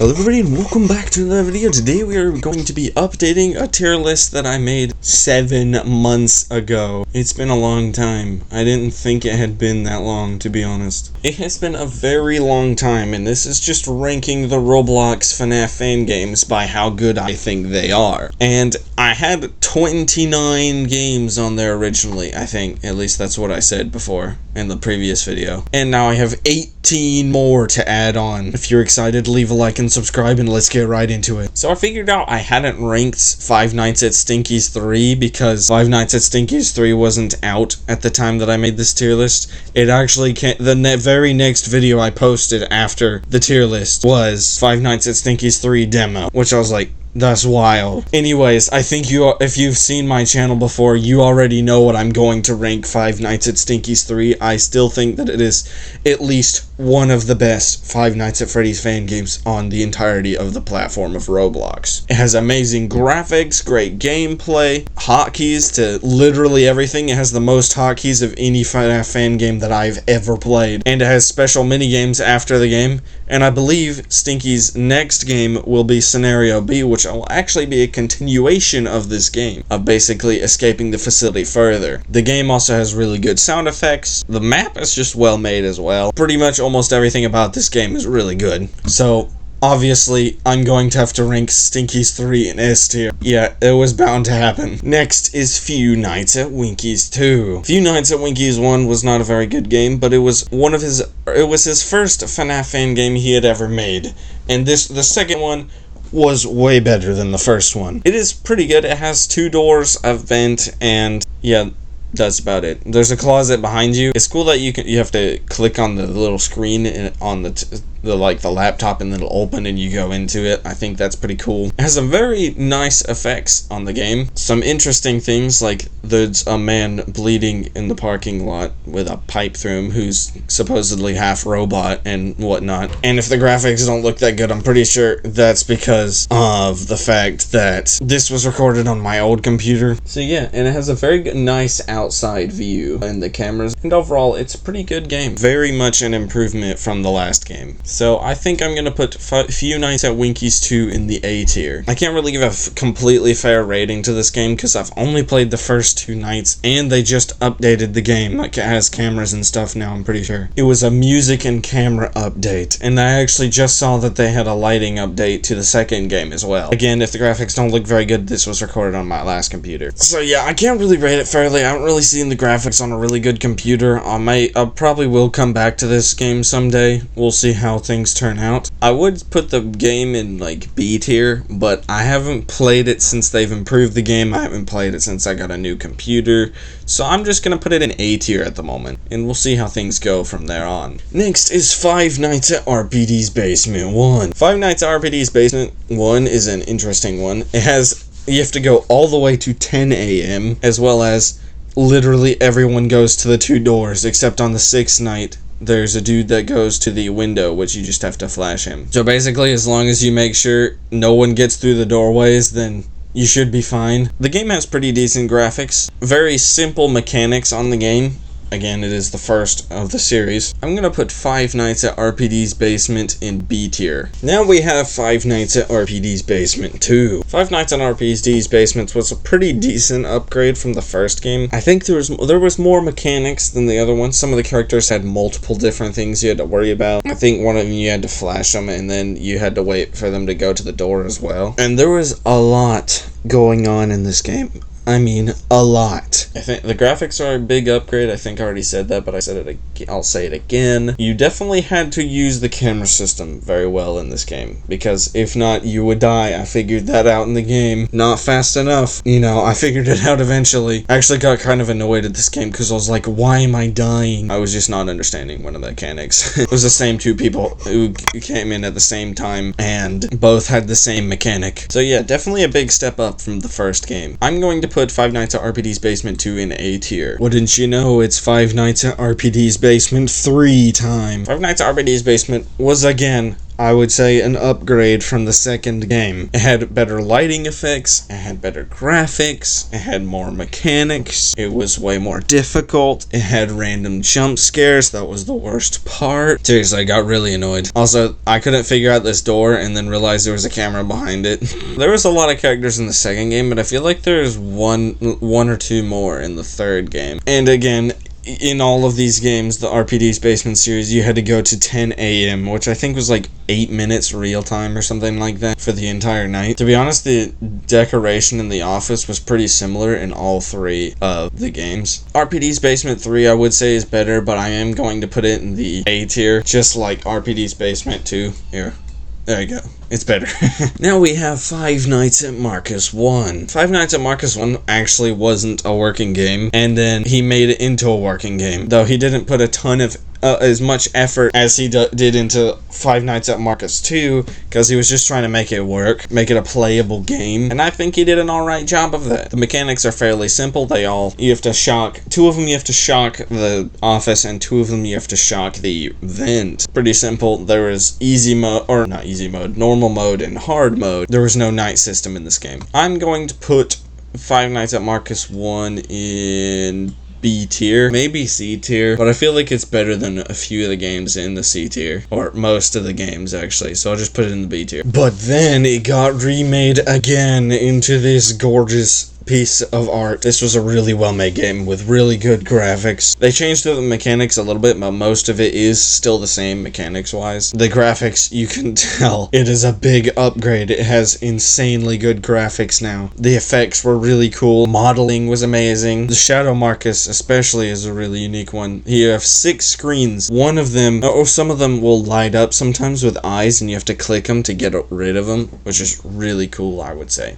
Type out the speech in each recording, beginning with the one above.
Hello everybody and welcome back to another video. Today we are going to be updating a tier list that I made 7 months ago. It's been a long time. I didn't think it had been that long, to be honest. It has been a very long time, and this is just ranking the Roblox FNAF Fangames by how good I think they are. And I had 29 games on there originally, I think. At least that's what I said before in the previous video. And now I have 18 more to add on. If you're excited, leave a like and subscribe and let's get right into it. So I figured out I hadn't ranked Five Nights at Stinky's 3 because Five Nights at Stinky's 3 wasn't out at the time that I made this tier list. It actually came, the very next video I posted after the tier list was Five Nights at Stinky's 3 demo, which I was like, that's wild. Anyways, I think if you've seen my channel before, you already know what I'm going to rank Five Nights at Stinky's 3. I still think that it is at least one of the best Five Nights at Freddy's fan games on the entirety of the platform of Roblox. It has amazing graphics, great gameplay, hotkeys to literally everything. It has the most hotkeys of any FNAF fan game that I've ever played. And it has special mini-games after the game. And I believe Stinky's next game will be Scenario B, which will actually be a continuation of this game, of basically escaping the facility further. The game also has really good sound effects. The map is just well made as well. Pretty much almost everything about this game is really good. So obviously, I'm going to have to rank Stinky's 3 in S tier. Yeah, it was bound to happen. Next is Few Nights at Winky's 2. Few Nights at Winky's 1 was not a very good game, but it was his first FNAF fan game he had ever made. And the second one was way better than the first one. It is pretty good. It has 2 doors, a vent, and yeah, that's about it. There's a closet behind you. It's cool that you have to click on the little screen on the laptop, and it'll open and you go into it. I think that's pretty cool. It has some very nice effects on the game. Some interesting things, like there's a man bleeding in the parking lot with a pipe through him who's supposedly half robot and whatnot. And if the graphics don't look that good, I'm pretty sure that's because of the fact that this was recorded on my old computer. So yeah, and it has a very good, nice outside view and the cameras. And overall, it's a pretty good game. Very much an improvement from the last game. So I think I'm going to put Few Nights at Winky's 2 in the A tier. I can't really give a completely fair rating to this game because I've only played the first 2 nights and they just updated the game. Like, it has cameras and stuff now, I'm pretty sure. It was a music and camera update, and I actually just saw that they had a lighting update to the second game as well. Again, if the graphics don't look very good, this was recorded on my last computer. So yeah, I can't really rate it fairly. I haven't really seen the graphics on a really good computer. I probably will come back to this game someday. We'll see how things turn out. I would put the game in like B tier, but I haven't played it since they've improved the game. I haven't played it since I got a new computer, so I'm just gonna put it in A tier at the moment, and we'll see how things go from there on. Next is Five Nights at RPD's Basement 1. Five Nights at RPD's Basement 1 is an interesting one. You have to go all the way to 10 a.m. as well as literally everyone goes to the 2 doors, except on the 6th night there's a dude that goes to the window, which you just have to flash him. So basically, as long as you make sure no one gets through the doorways, then you should be fine. The game has pretty decent graphics, very simple mechanics on the game. Again, it is the first of the series. I'm gonna put Five Nights at RPD's Basement in B tier. Now we have Five Nights at RPD's Basement 2. Five Nights at RPD's Basement was a pretty decent upgrade from the first game. I think there was more mechanics than the other ones. Some of the characters had multiple different things you had to worry about. I think one of them you had to flash them, and then you had to wait for them to go to the door as well. And there was a lot going on in this game. I mean, a lot. I think the graphics are a big upgrade. I think I already said that, but I'll say it again. You definitely had to use the camera system very well in this game, because if not, you would die. I figured that out in the game. Not fast enough. You know, I figured it out eventually. I actually got kind of annoyed at this game because I was like, why am I dying? I was just not understanding one of the mechanics. It was the same 2 people who came in at the same time and both had the same mechanic. So yeah, definitely a big step up from the first game. I'm going to put Five Nights at RPD's Basement 2 in A tier. Wouldn't you know, it's Five Nights at RPD's Basement 3 time. Five Nights at RPD's Basement was, again, I would say, an upgrade from the second game. It had better lighting effects, it had better graphics, it had more mechanics, it was way more difficult, it had random jump scares, that was the worst part. Seriously, I got really annoyed. Also, I couldn't figure out this door and then realized there was a camera behind it. There was a lot of characters in the second game, but I feel like there's one or two more in the third game. And again, in all of these games, the RPD's Basement series, you had to go to 10 a.m., which I think was like 8 minutes real time or something like that for the entire night. To be honest, the decoration in the office was pretty similar in all three of the games. RPD's Basement 3, I would say, is better, but I am going to put it in the A tier, just like RPD's Basement 2. Here. There you go. It's better. Now we have Five Nights at Marcus 1. Five Nights at Marcus 1 actually wasn't a working game, and then he made it into a working game, though he didn't put a ton of as much effort as he did into Five Nights at Marcus 2, because he was just trying to make it work, make it a playable game, and I think he did an alright job of that. The mechanics are fairly simple. You have to shock, two of them you have to shock the office, and two of them you have to shock the vent. Pretty simple. There is easy mode, or not easy mode, normal mode, and hard mode. There was no night system in this game. I'm going to put Five Nights at Marcus 1 in B tier, maybe C tier, but I feel like it's better than a few of the games in the C tier, or most of the games actually, so I'll just put it in the B tier. But then it got remade again into this gorgeous piece of art. This was a really well made game with really good graphics. They changed the mechanics a little bit, but most of it is still the same mechanics wise. The graphics, you can tell it is a big upgrade. It has insanely good graphics now. The effects were really cool. Modeling was amazing. The Shadow Marcus especially is a really unique one. You have 6 screens. One of them, or some of them, will light up sometimes with eyes, and you have to click them to get rid of them, which is really cool, I would say.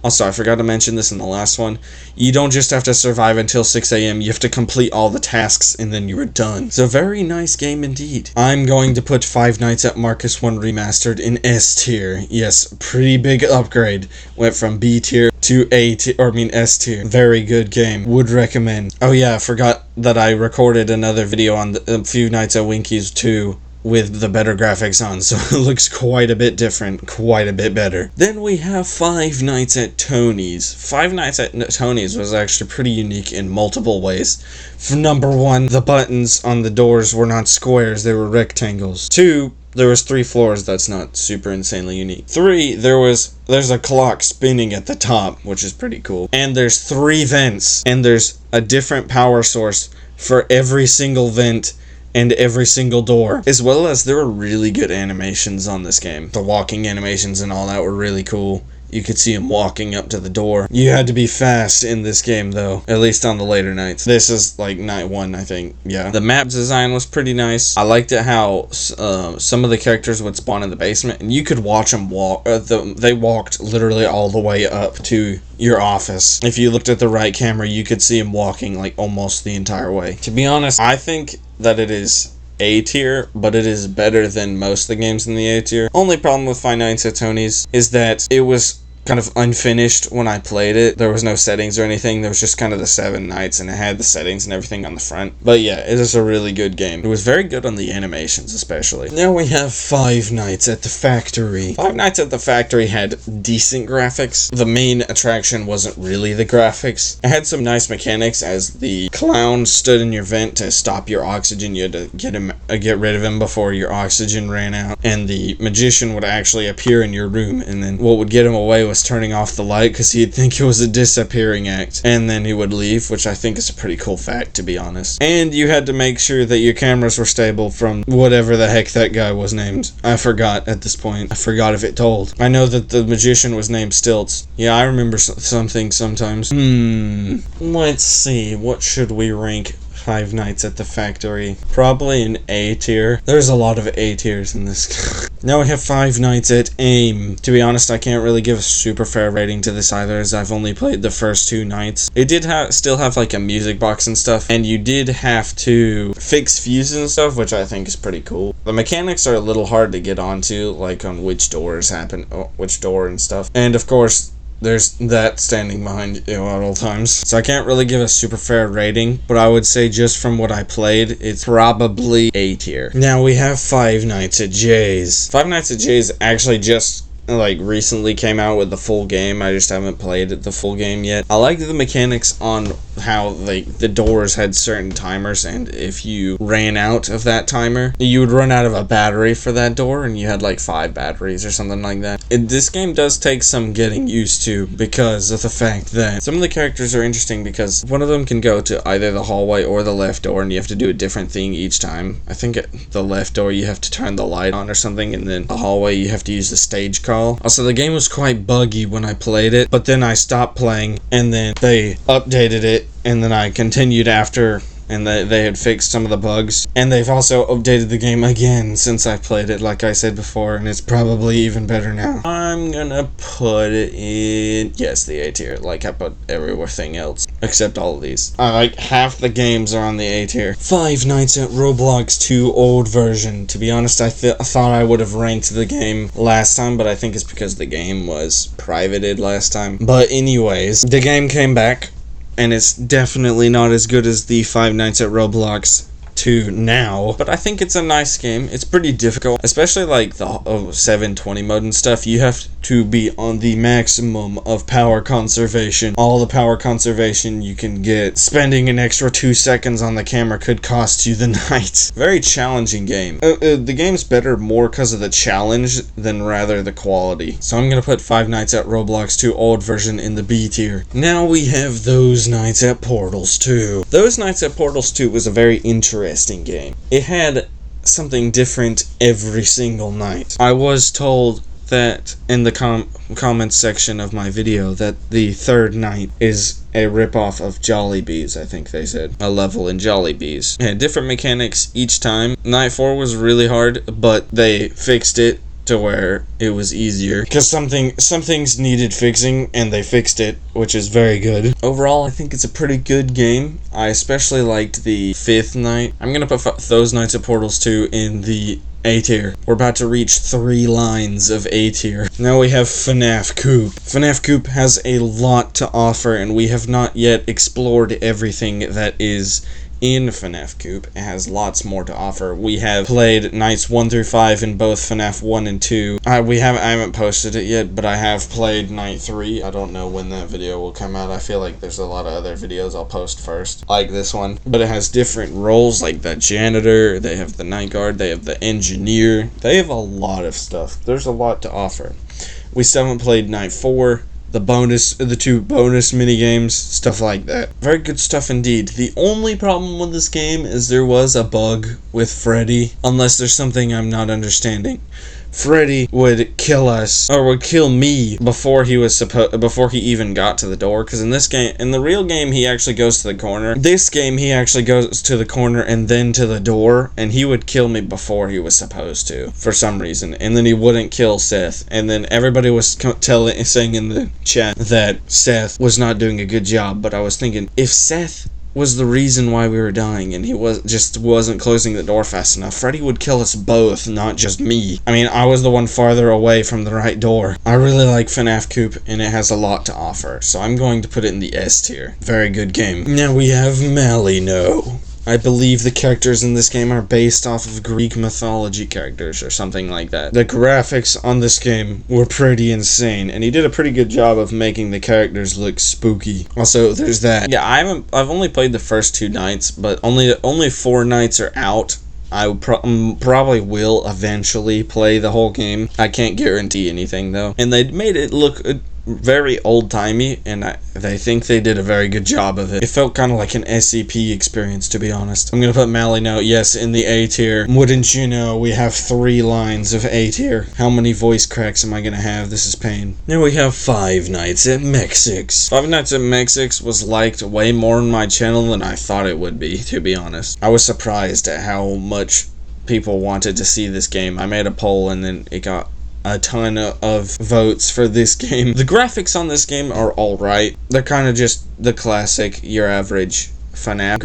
Also, I forgot to mention this in the last one. You don't just have to survive until 6 a.m. You have to complete all the tasks, and then you're done. It's a very nice game indeed. I'm going to put Five Nights at Marcus 1 Remastered in S tier. Yes, pretty big upgrade. Went from B tier to S tier. Very good game. Would recommend. Oh yeah, I forgot that I recorded another video on A Few Nights at Winky's 2. With the better graphics on, so it looks quite a bit different, quite a bit better. Then we have Five Nights at Tony's. Five Nights at Tony's was actually pretty unique in multiple ways. For number 1, the buttons on the doors were not squares, they were rectangles. 2, there was 3 floors. That's not super insanely unique. 3, there's a clock spinning at the top, which is pretty cool. And there's 3 vents, and there's a different power source for every single vent and every single door, as well as there were really good animations on this game. The walking animations and all that were really cool. You could see him walking up to the door. You had to be fast in this game, though, at least on the later nights. This is like night 1, I think. Yeah. The map design was pretty nice. I liked it how some of the characters would spawn in the basement, and you could watch them walk. They walked literally all the way up to your office. If you looked at the right camera, you could see him walking like almost the entire way. To be honest, I think that it is A tier, but it is better than most of the games in the A tier. Only problem with Five Nights at Tony's is that it was kind of unfinished when I played it. There was no settings or anything. There was just kind of the 7 nights, and it had the settings and everything on the front. But yeah, it is a really good game. It was very good on the animations, especially. Now we have Five Nights at the Factory. Five Nights at the Factory had decent graphics. The main attraction wasn't really the graphics. It had some nice mechanics, as the clown stood in your vent to stop your oxygen. You had to get rid of him before your oxygen ran out. And the magician would actually appear in your room, and then what would get him away was turning off the light, because he'd think it was a disappearing act, and then he would leave, which I think is a pretty cool fact, to be honest. And you had to make sure that your cameras were stable from whatever the heck that guy was named. I forgot at this point. I forgot if it told. I know that the magician was named Stilts. Yeah, I remember something sometimes. Let's see, what should we rank Five Nights at the Factory? Probably an A tier. There's a lot of A tiers in this. Now we have Five Nights at AIM. To be honest, I can't really give a super fair rating to this either, as I've only played the first 2 nights. It did still have like a music box and stuff, and you did have to fix fuses and stuff, which I think is pretty cool. The mechanics are a little hard to get onto, like on which door and stuff. And of course, there's that standing behind you at all times. So I can't really give a super fair rating, but I would say just from what I played, it's probably A tier. Now we have Five Nights at Jay's. Five Nights at Jay's actually just recently came out with the full game. I just haven't played the full game yet. I like the mechanics on how the doors had certain timers, and if you ran out of that timer, you would run out of a battery for that door, and you had 5 batteries or something like that. This game does take some getting used to because of the fact that some of the characters are interesting, because one of them can go to either the hallway or the left door, and you have to do a different thing each time. I think at the left door you have to turn the light on or something, and then the hallway you have to use the stage call. Also, the game was quite buggy when I played it, but then I stopped playing, and then they updated it, and then I continued after, and they had fixed some of the bugs, and they've also updated the game again since I played it, like I said before, and it's probably even better now. I'm gonna put it in, yes, the A tier, like I put everything else, except all of these. Half the games are on the A tier. Five Nights at Roblox 2 old version. To be honest, I thought I would have ranked the game last time, but I think it's because the game was privated last time. But anyways, the game came back, and it's definitely not as good as the Five Nights at Roblox 2 now, but I think it's a nice game. It's pretty difficult, especially the 720 mode and stuff. You have to be on the maximum of power conservation. All the power conservation you can get. Spending an extra 2 seconds on the camera could cost you the night. Very challenging game. The game's better more because of the challenge than rather the quality. So I'm gonna put Five Nights at Roblox 2 old version in the B tier. Now we have Those Nights at Portals 2. Those Nights at Portals 2 was a very interesting game. It had something different every single night. I was told that in the comments section of my video that the third night is a ripoff of Jollibees, I think they said. A level in Jollibees. It had different mechanics each time. Night 4 was really hard, but they fixed it to where it was easier, because some things needed fixing, and they fixed it, which is very good. Overall, I think it's a pretty good game. I especially liked the 5th night. I'm gonna put Those Nights at Portals 2 in the A tier. We're about to reach 3 lines of A tier. Now we have FNAF Coop. FNAF Coop has a lot to offer, and we have not yet explored everything that is in FNAF Coop. It has lots more to offer. We have played nights 1 through 5 in both FNAF 1 and 2. I haven't posted it yet, but I have played night 3. I don't know when that video will come out. I feel like there's a lot of other videos I'll post first, like this one. But it has different roles, like the janitor, they have the night guard, they have the engineer. They have a lot of stuff. There's a lot to offer. We still haven't played night 4. The 2 bonus minigames, stuff like that. Very good stuff indeed. The only problem with this game is there was a bug with Freddy, unless there's something I'm not understanding. Freddy would kill us, or would kill me before he even got to the door, because in the real game, he actually goes to the corner. This game, he actually goes to the corner and then to the door, and he would kill me before he was supposed to, for some reason, and then he wouldn't kill Seth, and then everybody was saying in the chat that Seth was not doing a good job, but I was thinking, if Seth was the reason why we were dying, and he wasn't closing the door fast enough, Freddy would kill us both, not just me. I mean, I was the one farther away from the right door. I really like FNAF Coop, and it has a lot to offer, so I'm going to put it in the S tier. Very good game. Now we have Malino. I believe the characters in this game are based off of Greek mythology characters or something like that. The graphics on this game were pretty insane, and he did a pretty good job of making the characters look spooky. Also, there's that. Yeah, I've only played the first 2 nights, but only 4 nights are out. I probably will eventually play the whole game. I can't guarantee anything though. And they made it look very old-timey, and I think they did a very good job of it. It felt kind of like an SCP experience, to be honest. I'm gonna put Malino, yes, in the A tier. Wouldn't you know, we have 3 lines of A tier. How many voice cracks am I gonna have? This is pain. Now we have Five Nights at Mexix. Five Nights at Mexix was liked way more on my channel than I thought it would be, to be honest. I was surprised at how much people wanted to see this game. I made a poll, and then it got a ton of votes for this game. The graphics on this game are alright. They're kind of just the classic, your average FNAF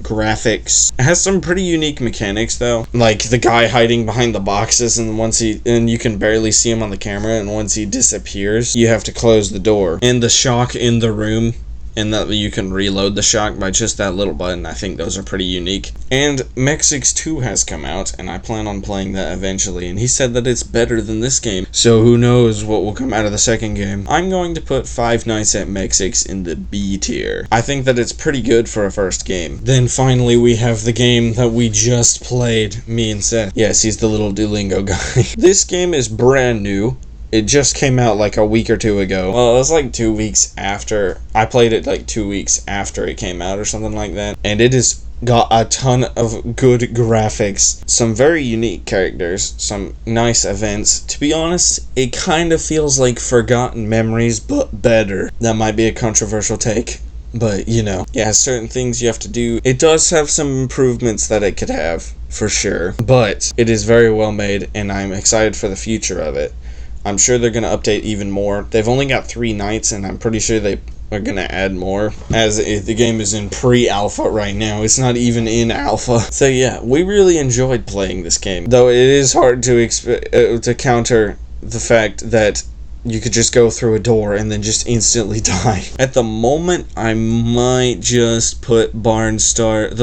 graphics. It has some pretty unique mechanics though, like the guy hiding behind the boxes, and you can barely see him on the camera, and once he disappears you have to close the door, and the shock in the room, and that you can reload the shock by just that little button. I think those are pretty unique. And Mexix 2 has come out, and I plan on playing that eventually, and he said that it's better than this game, so who knows what will come out of the second game. I'm going to put Five Nights at Mexix in the B tier. I think that it's pretty good for a first game. Then finally we have the game that we just played, me and Seth. Yes, he's the little Duolingo guy. This game is brand new. It just came out like a week or two ago. Well, it was like 2 weeks after. I played it like 2 weeks after it came out or something like that. And it has got a ton of good graphics, some very unique characters, some nice events. To be honest, it kind of feels like Forgotten Memories, but better. That might be a controversial take, but you know. Yeah, certain things you have to do. It does have some improvements that it could have, for sure. But it is very well made, and I'm excited for the future of it. I'm sure they're going to update even more. They've only got 3 nights, and I'm pretty sure they are going to add more, as the game is in pre-alpha right now. It's not even in alpha. So yeah, we really enjoyed playing this game, though it is hard to counter the fact that you could just go through a door and then just instantly die. At the moment, I might just put the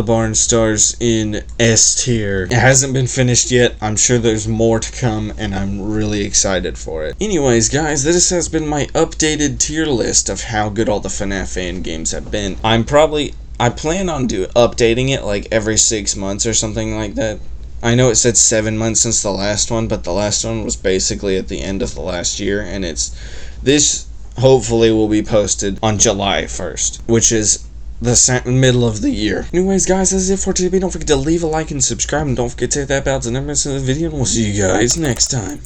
Barnstars in S tier. It hasn't been finished yet. I'm sure there's more to come, and I'm really excited for it. Anyways, guys, this has been my updated tier list of how good all the FNAF fan games have been. I plan on updating it like every 6 months or something like that. I know it said 7 months since the last one, but the last one was basically at the end of the last year, and this hopefully will be posted on July 1st, which is the middle of the year. Anyways, guys, that's it for today. Don't forget to leave a like and subscribe, and don't forget to hit that bell to never miss another video, and we'll see you guys next time.